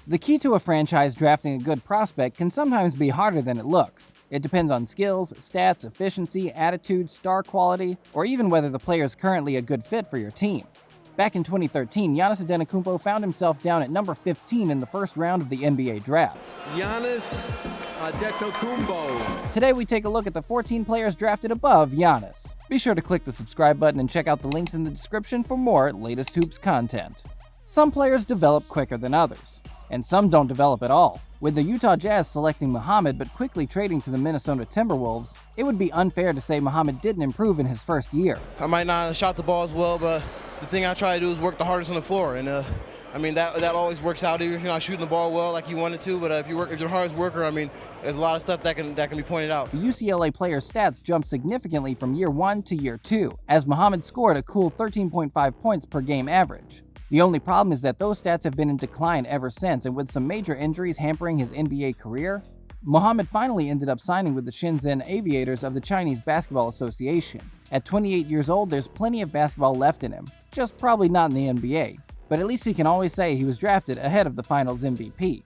The key to a franchise drafting a good prospect can sometimes be harder than it looks. It depends on skills, stats, efficiency, attitude, star quality, or even whether the player is currently a good fit for your team. Back in 2013, Giannis Antetokounmpo found himself down at number 15 in the first round of the NBA draft. Giannis Antetokounmpo. Today we take a look at the 14 players drafted above Giannis. Be sure to click the subscribe button and check out the links in the description for more latest hoops content. Some players develop quicker than others, and some don't develop at all. With the Utah Jazz selecting Muhammad but quickly trading to the Minnesota Timberwolves, it would be unfair to say Muhammad didn't improve in his first year. I might not have shot the ball as well, but the thing I try to do is work the hardest on the floor, and that always works out even if you're not shooting the ball well like you wanted to. But if you're the hardest worker, there's a lot of stuff that can be pointed out. The UCLA player's stats jumped significantly from year 1 to year 2, as Muhammad scored a cool 13.5 points per game average. The only problem is that those stats have been in decline ever since, and with some major injuries hampering his NBA career, Muhammad finally ended up signing with the Shenzhen Aviators of the Chinese Basketball Association. At 28 years old, there's plenty of basketball left in him, just probably not in the NBA, but at least he can always say he was drafted ahead of the Finals MVP.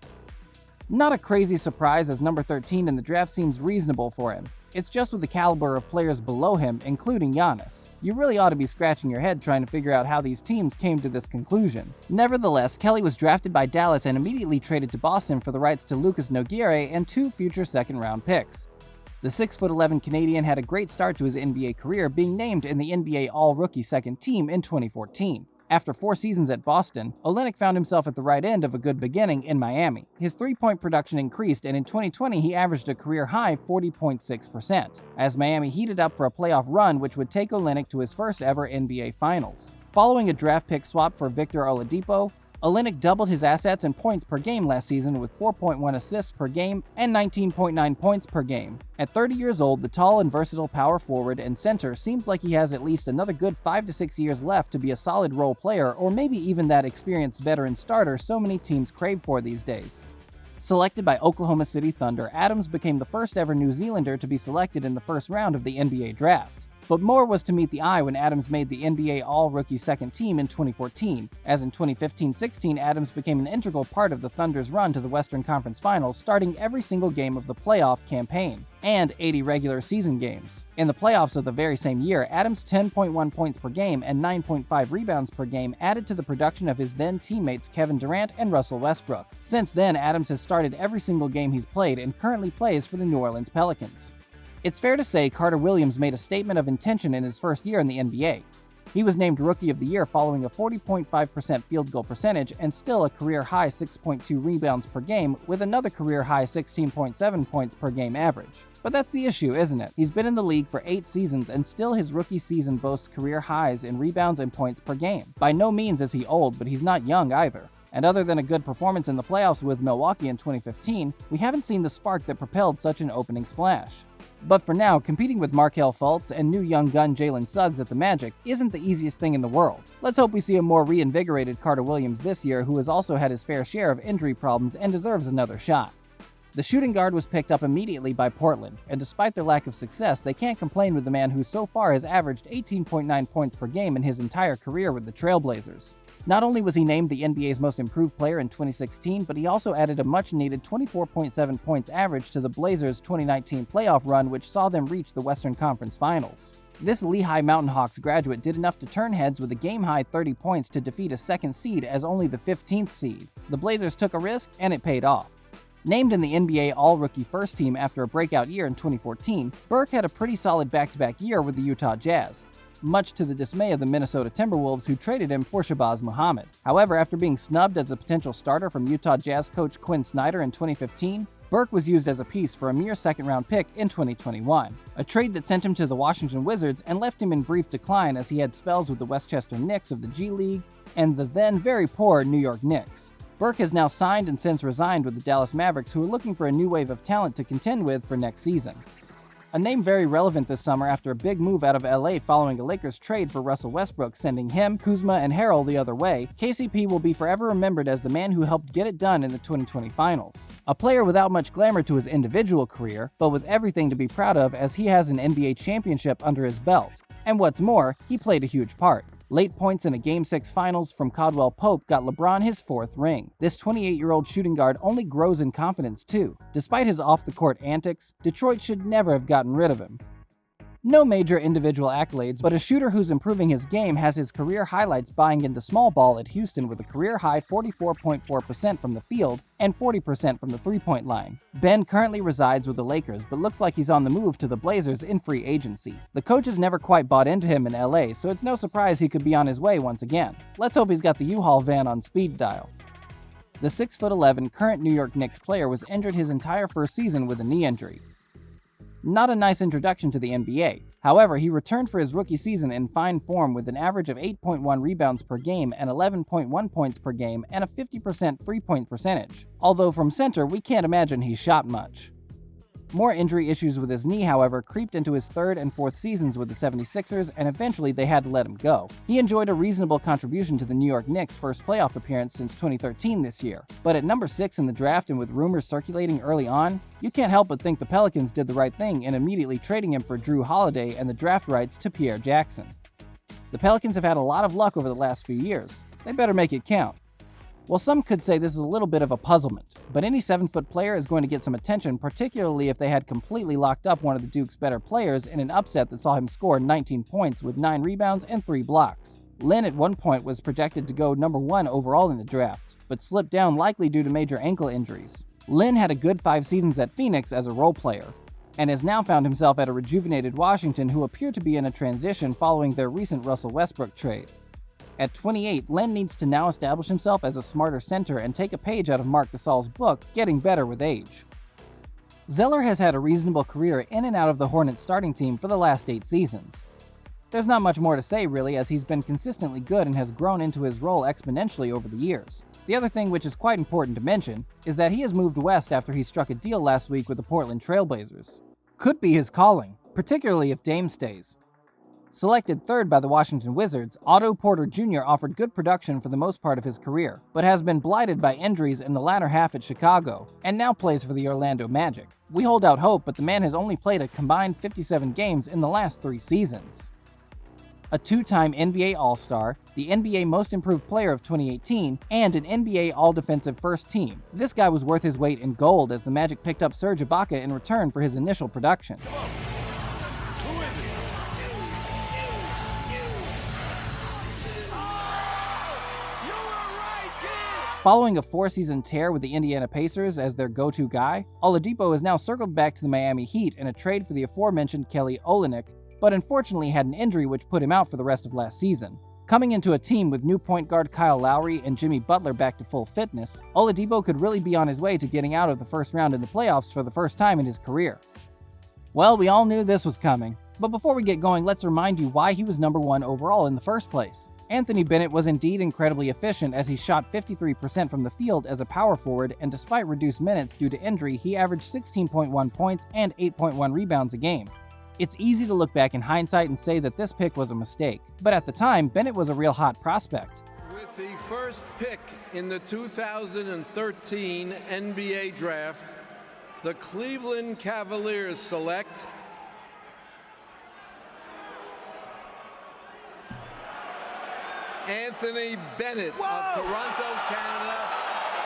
Not a crazy surprise, as number 13 in the draft seems reasonable for him. It's just with the caliber of players below him, including Giannis. You really ought to be scratching your head trying to figure out how these teams came to this conclusion. Nevertheless, Kelly was drafted by Dallas and immediately traded to Boston for the rights to Lucas Nogueira and 2 future second-round picks. The 6'11" Canadian had a great start to his NBA career, being named in the NBA All-Rookie Second Team in 2014. After 4 seasons at Boston, Olynyk found himself at the right end of a good beginning in Miami. His three-point production increased, and in 2020 he averaged a career-high 40.6%, as Miami heated up for a playoff run which would take Olynyk to his first-ever NBA Finals. Following a draft pick swap for Victor Oladipo, Olynyk doubled his assets in points per game last season with 4.1 assists per game and 19.9 points per game. At 30 years old, the tall and versatile power forward and center seems like he has at least another good 5 to 6 years left to be a solid role player, or maybe even that experienced veteran starter so many teams crave for these days. Selected by Oklahoma City Thunder, Adams became the first ever New Zealander to be selected in the first round of the NBA draft. But more was to meet the eye when Adams made the NBA All-Rookie Second Team in 2014, as in 2015-16 Adams became an integral part of the Thunder's run to the Western Conference Finals, starting every single game of the playoff campaign, and 80 regular season games. In the playoffs of the very same year, Adams' 10.1 points per game and 9.5 rebounds per game added to the production of his then teammates Kevin Durant and Russell Westbrook. Since then, Adams has started every single game he's played and currently plays for the New Orleans Pelicans. It's fair to say Carter Williams made a statement of intention in his first year in the NBA. He was named Rookie of the Year following a 40.5% field goal percentage and still a career-high 6.2 rebounds per game with another career-high 16.7 points per game average. But that's the issue, isn't it? He's been in the league for 8 seasons and still his rookie season boasts career highs in rebounds and points per game. By no means is he old, but he's not young either. And other than a good performance in the playoffs with Milwaukee in 2015, we haven't seen the spark that propelled such an opening splash. But for now, competing with Markelle Fultz and new young gun Jalen Suggs at the Magic isn't the easiest thing in the world. Let's hope we see a more reinvigorated Carter Williams this year, who has also had his fair share of injury problems and deserves another shot. The shooting guard was picked up immediately by Portland, and despite their lack of success, they can't complain with the man who so far has averaged 18.9 points per game in his entire career with the Trailblazers. Not only was he named the NBA's most improved player in 2016, but he also added a much-needed 24.7 points average to the Blazers' 2019 playoff run, which saw them reach the Western Conference Finals. This Lehigh Mountain Hawks graduate did enough to turn heads with a game-high 30 points to defeat a second seed as only the 15th seed. The Blazers took a risk, and it paid off. Named in the NBA All-Rookie First Team after a breakout year in 2014, Burke had a pretty solid back-to-back year with the Utah Jazz, much to the dismay of the Minnesota Timberwolves, who traded him for Shabazz Muhammad. However, after being snubbed as a potential starter from Utah Jazz coach Quinn Snyder in 2015, Burke was used as a piece for a mere second-round pick in 2021, a trade that sent him to the Washington Wizards and left him in brief decline as he had spells with the Westchester Knicks of the G League and the then very poor New York Knicks. Burke has now signed and since resigned with the Dallas Mavericks, who are looking for a new wave of talent to contend with for next season. A name very relevant this summer after a big move out of LA following a Lakers trade for Russell Westbrook, sending him, Kuzma, and Harrell the other way, KCP will be forever remembered as the man who helped get it done in the 2020 finals. A player without much glamour to his individual career, but with everything to be proud of as he has an NBA championship under his belt. And what's more, he played a huge part. Late points in a Game 6 finals from Caldwell Pope got LeBron his 4th ring. This 28-year-old shooting guard only grows in confidence too. Despite his off-the-court antics, Detroit should never have gotten rid of him. No major individual accolades, but a shooter who's improving his game has his career highlights buying into small ball at Houston with a career-high 44.4% from the field and 40% from the three-point line. Ben currently resides with the Lakers, but looks like he's on the move to the Blazers in free agency. The coaches never quite bought into him in LA, so it's no surprise he could be on his way once again. Let's hope he's got the U-Haul van on speed dial. The 6'11" current New York Knicks player was injured his entire first season with a knee injury. Not a nice introduction to the NBA. However, he returned for his rookie season in fine form with an average of 8.1 rebounds per game and 11.1 points per game and a 50% three-point percentage. Although from center, we can't imagine he shot much. More injury issues with his knee, however, creeped into his 3rd and 4th seasons with the 76ers, and eventually they had to let him go. He enjoyed a reasonable contribution to the New York Knicks' first playoff appearance since 2013 this year. But at number 6 in the draft and with rumors circulating early on, you can't help but think the Pelicans did the right thing in immediately trading him for Drew Holiday and the draft rights to Pierre Jackson. The Pelicans have had a lot of luck over the last few years. They better make it count. Well, some could say this is a little bit of a puzzlement, but any 7-foot player is going to get some attention, particularly if they had completely locked up one of the Duke's better players in an upset that saw him score 19 points with 9 rebounds and 3 blocks. Lin at one point was projected to go number 1 overall in the draft, but slipped down likely due to major ankle injuries. Lin had a good 5 seasons at Phoenix as a role player, and has now found himself at a rejuvenated Washington who appear to be in a transition following their recent Russell Westbrook trade. At 28, Len needs to now establish himself as a smarter center and take a page out of Marc Gasol's book, Getting Better with Age. Zeller has had a reasonable career in and out of the Hornets starting team for the last 8 seasons. There's not much more to say really, as he's been consistently good and has grown into his role exponentially over the years. The other thing which is quite important to mention is that he has moved west after he struck a deal last week with the Portland Trail Blazers. Could be his calling, particularly if Dame stays. Selected 3rd by the Washington Wizards, Otto Porter Jr. offered good production for the most part of his career, but has been blighted by injuries in the latter half at Chicago, and now plays for the Orlando Magic. We hold out hope, but the man has only played a combined 57 games in the last 3 seasons. A 2-time NBA All-Star, the NBA Most Improved Player of 2018, and an NBA All-Defensive First Team. This guy was worth his weight in gold as the Magic picked up Serge Ibaka in return for his initial production. Following a 4-season tear with the Indiana Pacers as their go-to guy, Oladipo has now circled back to the Miami Heat in a trade for the aforementioned Kelly Olynyk, but unfortunately had an injury which put him out for the rest of last season. Coming into a team with new point guard Kyle Lowry and Jimmy Butler back to full fitness, Oladipo could really be on his way to getting out of the first round in the playoffs for the first time in his career. Well, we all knew this was coming. But before we get going, let's remind you why he was number 1 overall in the first place. Anthony Bennett was indeed incredibly efficient as he shot 53% from the field as a power forward, and despite reduced minutes due to injury, he averaged 16.1 points and 8.1 rebounds a game. It's easy to look back in hindsight and say that this pick was a mistake, but at the time, Bennett was a real hot prospect. With the first pick in the 2013 NBA Draft, the Cleveland Cavaliers select Anthony Bennett of Toronto, Canada,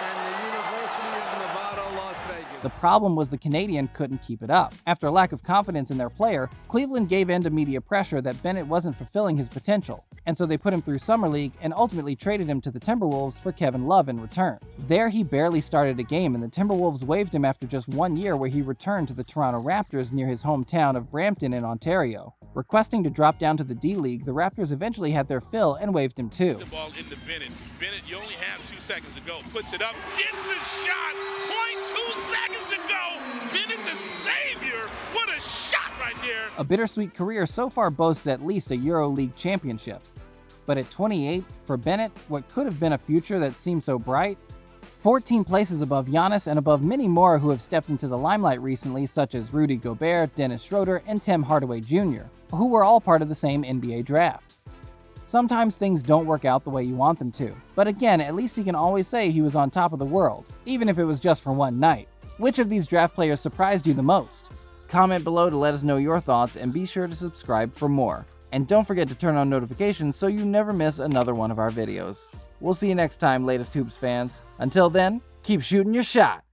and the University of Nevada, Las Vegas. The problem was the Canadian couldn't keep it up. After a lack of confidence in their player, Cleveland gave in to media pressure that Bennett wasn't fulfilling his potential, and so they put him through Summer League and ultimately traded him to the Timberwolves for Kevin Love in return. There he barely started a game, and the Timberwolves waived him after just 1 year, where he returned to the Toronto Raptors near his hometown of Brampton in Ontario. Requesting to drop down to the D-League, the Raptors eventually had their fill and waived him too. The ball into Bennett. Bennett, you only have 2 seconds to go. Puts it up, gets the shot. 0.2 seconds to go. Bennett the savior. What a shot right there. A bittersweet career so far boasts at least a EuroLeague championship. But at 28, for Bennett, what could have been a future that seemed so bright? 14 places above Giannis and above many more who have stepped into the limelight recently, such as Rudy Gobert, Dennis Schroeder, and Tim Hardaway Jr., who were all part of the same NBA draft. Sometimes things don't work out the way you want them to, but again, at least he can always say he was on top of the world, even if it was just for one night. Which of these draft players surprised you the most? Comment below to let us know your thoughts, and be sure to subscribe for more. And don't forget to turn on notifications so you never miss another one of our videos. We'll see you next time, latest Hoops fans. Until then, keep shooting your shot.